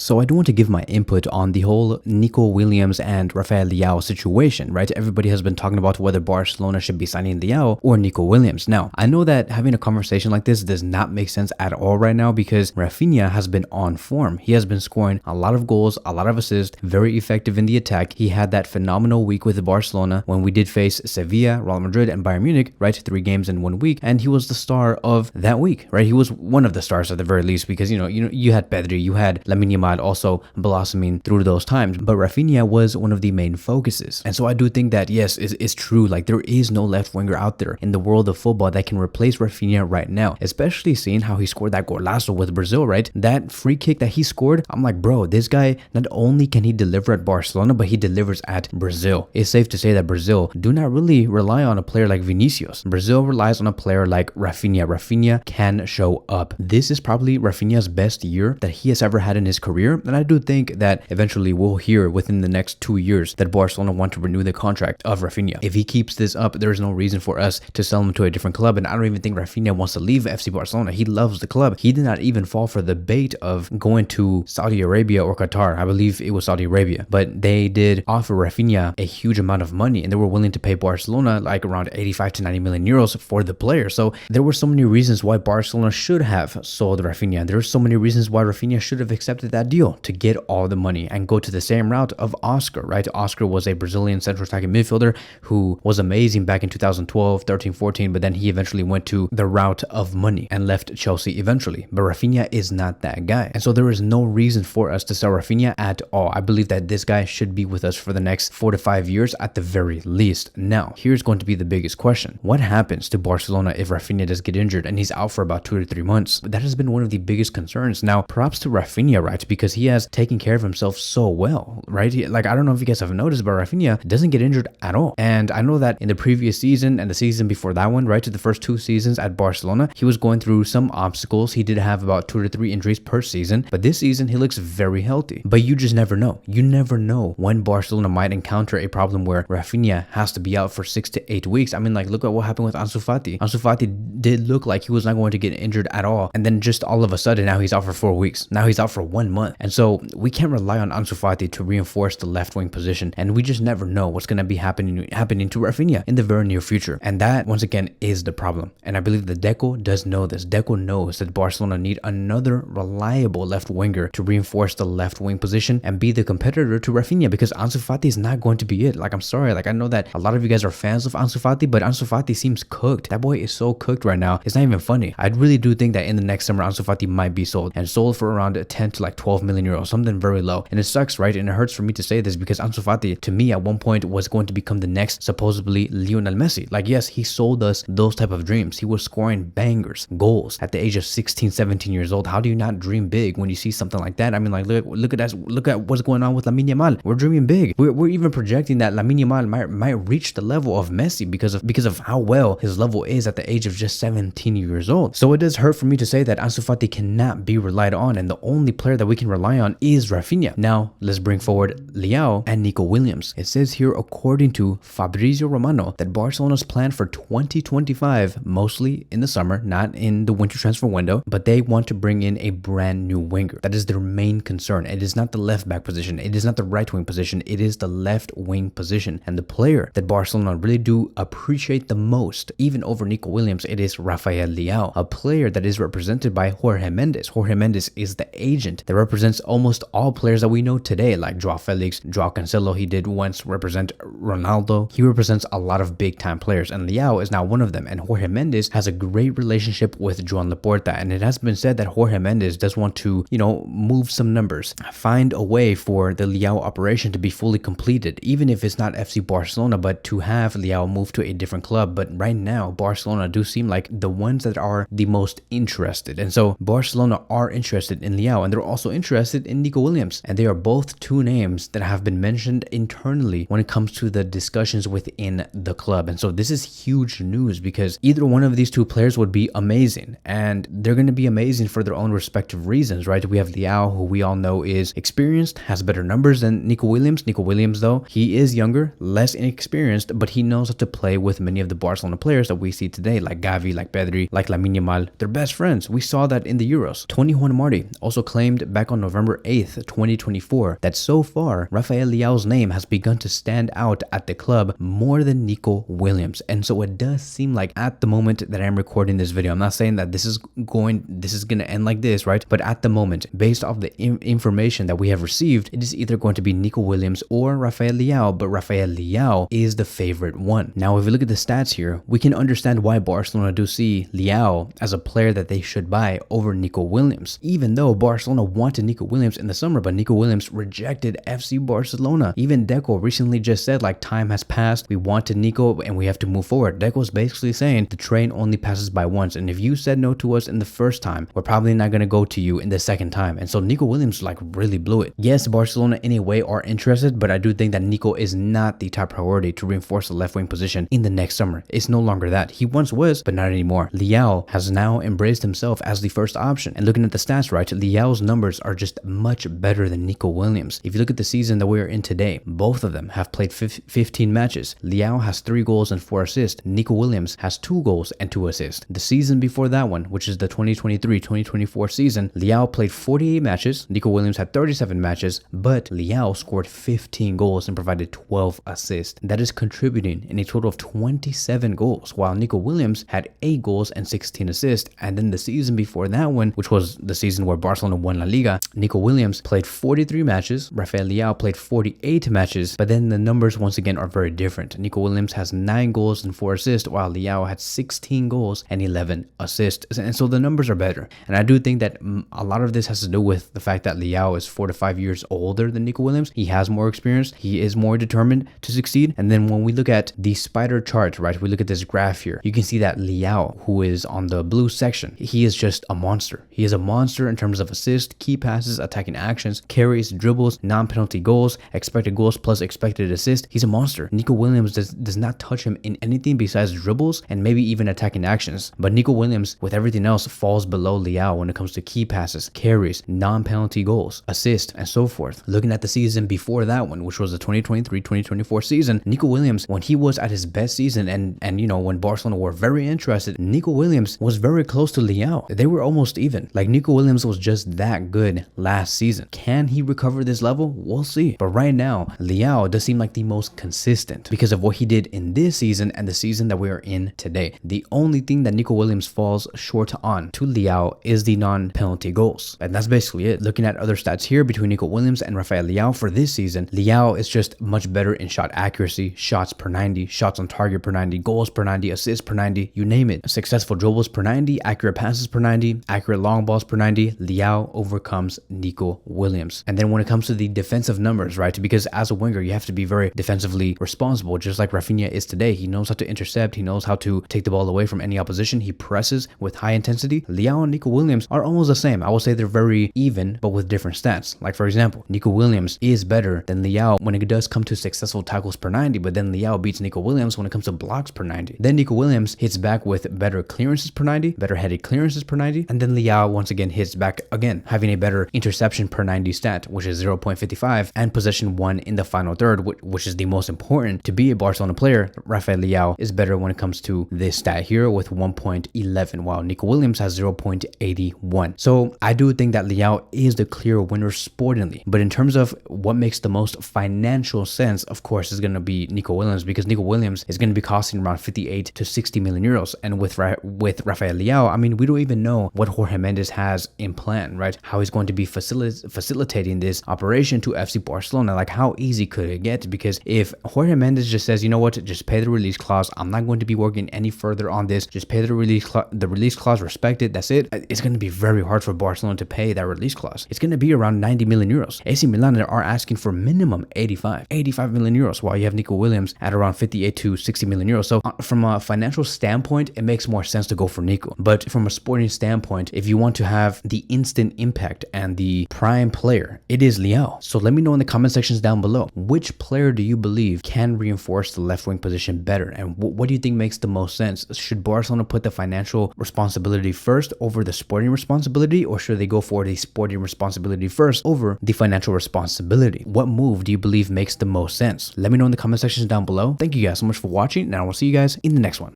So I do want to give my input on the whole Nico Williams and Rafael Leao situation, right? Everybody has been talking about whether Barcelona should be signing Leao or Nico Williams. Now, I know that having a conversation like this does not make sense at all right now because Raphinha has been on form. He has been scoring a lot of goals, a lot of assists, very effective in the attack. He had that phenomenal week with Barcelona when we did face Sevilla, Real Madrid, and Bayern Munich, right? 3 games in 1 week, and he was the star of that week, right? He was one of the stars at the very least because, you had Pedri, you had Lamine Yamal also blossoming through those times, but Raphinha was one of the main focuses. And so I do think that, yes, it's true. Like, there is no left winger out there in the world of football that can replace Raphinha right now, especially seeing how he scored that golazo with Brazil, right? That free kick that he scored, I'm like, bro, this guy, not only can he deliver at Barcelona, but he delivers at Brazil. It's safe to say that Brazil do not really rely on a player like Vinicius. Brazil relies on a player like Raphinha. Raphinha can show up. This is probably Raphinha's best year that he has ever had in his career, and I do think that eventually we'll hear within the next 2 years that Barcelona want to renew the contract of Raphinha. If he keeps this up, there's no reason for us to sell him to a different club, and I don't even think Raphinha wants to leave FC Barcelona. He loves the club. He did not even fall for the bait of going to Saudi Arabia or Qatar. I believe it was Saudi Arabia, but they did offer Raphinha a huge amount of money, and they were willing to pay Barcelona like around 85 to 90 million euros for the player. So there were so many reasons why Barcelona should have sold Raphinha. There were so many reasons why Raphinha should have accepted that deal to get all the money and go to the same route of Oscar, right? Oscar was a Brazilian central attacking midfielder who was amazing back in 2012, 13, 14, but then he eventually went to the route of money and left Chelsea eventually. But Raphinha is not that guy. And so there is no reason for us to sell Raphinha at all. I believe that this guy should be with us for the next 4 to 5 years at the very least. Now, here's going to be the biggest question. What happens to Barcelona if Raphinha does get injured and he's out for about 2 to 3 months? That has been one of the biggest concerns. Now, props to Raphinha, right? Because he has taken care of himself so well, right? Like, I don't know if you guys have noticed, but Raphinha doesn't get injured at all. And I know that in the previous season and the season before that one, right, to the first 2 seasons at Barcelona, he was going through some obstacles. He did have about 2 to 3 injuries per season, but this season he looks very healthy. But you just never know. You never know when Barcelona might encounter a problem where Raphinha has to be out for 6 to 8 weeks. I mean, like, look at what happened with Ansu Fati. Ansu Fati did look like he was not going to get injured at all, and then just all of a sudden now he's out for 4 weeks. Now he's out for 1 month. And so we can't rely on Ansu Fati to reinforce the left wing position, and we just never know what's going to be happening to Raphinha in the very near future. And that, once again, is the problem. And I believe that Deco does know this. Deco knows that Barcelona need another reliable left winger to reinforce the left wing position and be the competitor to Raphinha, because Ansu Fati is not going to be it. Like, I'm sorry, like, I know that a lot of you guys are fans of Ansu Fati, but Ansu Fati seems cooked. That boy is so cooked right now. It's not even funny. I really do think that in the next summer Ansu Fati might be sold, and sold for around 10 to like 12 million euros, something very low. And it sucks, right? And it hurts for me to say this because Ansu Fati, to me, at one point was going to become the next supposedly Lionel Messi. Like, yes, he sold us those type of dreams. He was scoring bangers, goals at the age of 16, 17 years old. How do you not dream big when you see something like that? I mean, like, look at that. Look at what's going on with Lamine Yamal. We're dreaming big. We're even projecting that Lamine Yamal might reach the level of Messi because of how well his level is at the age of just 17 years old. So it does hurt for me to say that Ansu Fati cannot be relied on, and the only player that we can rely on is Raphinha. Now, let's bring forward Leao and Nico Williams. It says here, according to Fabrizio Romano, that Barcelona's plan for 2025, mostly in the summer, not in the winter transfer window, but they want to bring in a brand new winger. That is their main concern. It is not the left back position. It is not the right wing position. It is the left wing position. And the player that Barcelona really do appreciate the most, even over Nico Williams, it is Rafael Leao, a player that is represented by Jorge Mendes. Jorge Mendes is the agent that represents almost all players that we know today, like Joao Felix, Joao Cancelo. He did once represent Ronaldo. He represents a lot of big time players, and Leao is now one of them. And Jorge Mendes has a great relationship with Joan Laporta, and it has been said that Jorge Mendes does want to, move some numbers, find a way for the Leao operation to be fully completed, even if it's not FC Barcelona, but to have Leao move to a different club. But right now, Barcelona do seem like the ones that are the most interested. And so Barcelona are interested in Leao, and they're also interested in Nico Williams. And they are both two names that have been mentioned internally when it comes to the discussions within the club. And so this is huge news because either one of these two players would be amazing, and they're going to be amazing for their own respective reasons, right? We have Leao, who we all know is experienced, has better numbers than Nico Williams. Nico Williams, though, he is younger, less inexperienced, but he knows how to play with many of the Barcelona players that we see today, like Gavi, like Pedri, like Lamine Yamal. They're best friends. We saw that in the Euros. Tony Juan Marti also claimed back on on November 8th, 2024, that so far, Rafael Leao's name has begun to stand out at the club more than Nico Williams. And so it does seem like at the moment that I'm recording this video, I'm not saying that this is going to end like this, right? But at the moment, based off the information that we have received, it is either going to be Nico Williams or Rafael Leao, but Rafael Leao is the favorite one. Now, if we look at the stats here, we can understand why Barcelona do see Leao as a player that they should buy over Nico Williams, even though Barcelona wanted Nico Williams in the summer, but Nico Williams rejected FC Barcelona. Even Deco recently just said, like, time has passed, we wanted Nico and we have to move forward. Deco's basically saying the train only passes by once, and if you said no to us in the first time, we're probably not going to go to you in the second time. And so Nico Williams like really blew it. Yes, Barcelona in a way are interested, but I do think that Nico is not the top priority to reinforce the left wing position in the next summer. It's no longer that. He once was, but not anymore. Leao has now embraced himself as the first option. And looking at the stats, right, Leao's numbers are just much better than Nico Williams. If you look at the season that we are in today, both of them have played 15 matches. Leao has 3 goals and 4 assists. Nico Williams has 2 goals and 2 assists. The season before that one, which is the 2023-2024 season, Leao played 48 matches. Nico Williams had 37 matches, but Leao scored 15 goals and provided 12 assists. That is contributing in a total of 27 goals, while Nico Williams had 8 goals and 16 assists. And then the season before that one, which was the season where Barcelona won La Liga, Nico Williams played 43 matches. Rafael Leao played 48 matches, but then the numbers once again are very different. Nico Williams has 9 goals and 4 assists, while Leao had 16 goals and 11 assists. And so the numbers are better. And I do think that a lot of this has to do with the fact that Leao is 4 to 5 years older than Nico Williams. He has more experience. He is more determined to succeed. And then when we look at the spider chart, right, we look at this graph here, you can see that Leao, who is on the blue section, he is just a monster. He is a monster in terms of assists, key passes, attacking actions, carries, dribbles, non-penalty goals, expected goals plus expected assists. He's a monster. Nico Williams does not touch him in anything besides dribbles and maybe even attacking actions. But Nico Williams, with everything else, falls below Leao when it comes to key passes, carries, non-penalty goals, assists, and so forth. Looking at the season before that one, which was the 2023-2024 season, Nico Williams, when he was at his best season and you know, when Barcelona were very interested, Nico Williams was very close to Leao. They were almost even. Like, Nico Williams was just that good last season. Can he recover this level? We'll see. But right now, Leao does seem like the most consistent because of what he did in this season and the season that we are in today. The only thing that Nico Williams falls short on to Leao is the non-penalty goals. And that's basically it. Looking at other stats here between Nico Williams and Rafael Leao for this season, Leao is just much better in shot accuracy, shots per 90, shots on target per 90, goals per 90, assists per 90, you name it. Successful dribbles per 90, accurate passes per 90, accurate long balls per 90. Leao overcomes Nico Williams. And then when it comes to the defensive numbers, right, because as a winger, you have to be very defensively responsible, just like Raphinha is today. He knows how to intercept. He knows how to take the ball away from any opposition. He presses with high intensity. Leao and Nico Williams are almost the same. I will say they're very even, but with different stats. Like, for example, Nico Williams is better than Leao when it does come to successful tackles per 90, but then Leao beats Nico Williams when it comes to blocks per 90. Then Nico Williams hits back with better clearances per 90, better headed clearances per 90, and then Leao once again hits back again, having a better interception per 90 stat, which is 0.55, and possession won in the final third, which is the most important to be a Barcelona player. Rafael Leao is better when it comes to this stat here with 1.11, while Nico Williams has 0.81. So I do think that Leao is the clear winner sportingly, but in terms of what makes the most financial sense, of course, is going to be Nico Williams, because Nico Williams is going to be costing around 58 to 60 million euros. And with Rafael Leao, I mean, we don't even know what Jorge Mendes has in plan, right? How he's going to be facilitating this operation to FC Barcelona. Like, how easy could it get? Because if Jorge Mendes just says, you know what, just pay the release clause, I'm not going to be working any further on this, just pay the release clause, respect it, that's it. It's going to be very hard for Barcelona to pay that release clause. It's going to be around 90 million euros. AC Milan are asking for minimum 85 million euros, while you have Nico Williams at around 58 to 60 million euros. So from a financial standpoint, it makes more sense to go for Nico. But from a sporting standpoint, if you want to have the instant impact and the prime player, it is Leao. So let me know in the comment sections down below, which player do you believe can reinforce the left wing position better? And what do you think makes the most sense? Should Barcelona put the financial responsibility first over the sporting responsibility, or should they go for the sporting responsibility first over the financial responsibility? What move do you believe makes the most sense? Let me know in the comment sections down below. Thank you guys so much for watching, and I will see you guys in the next one.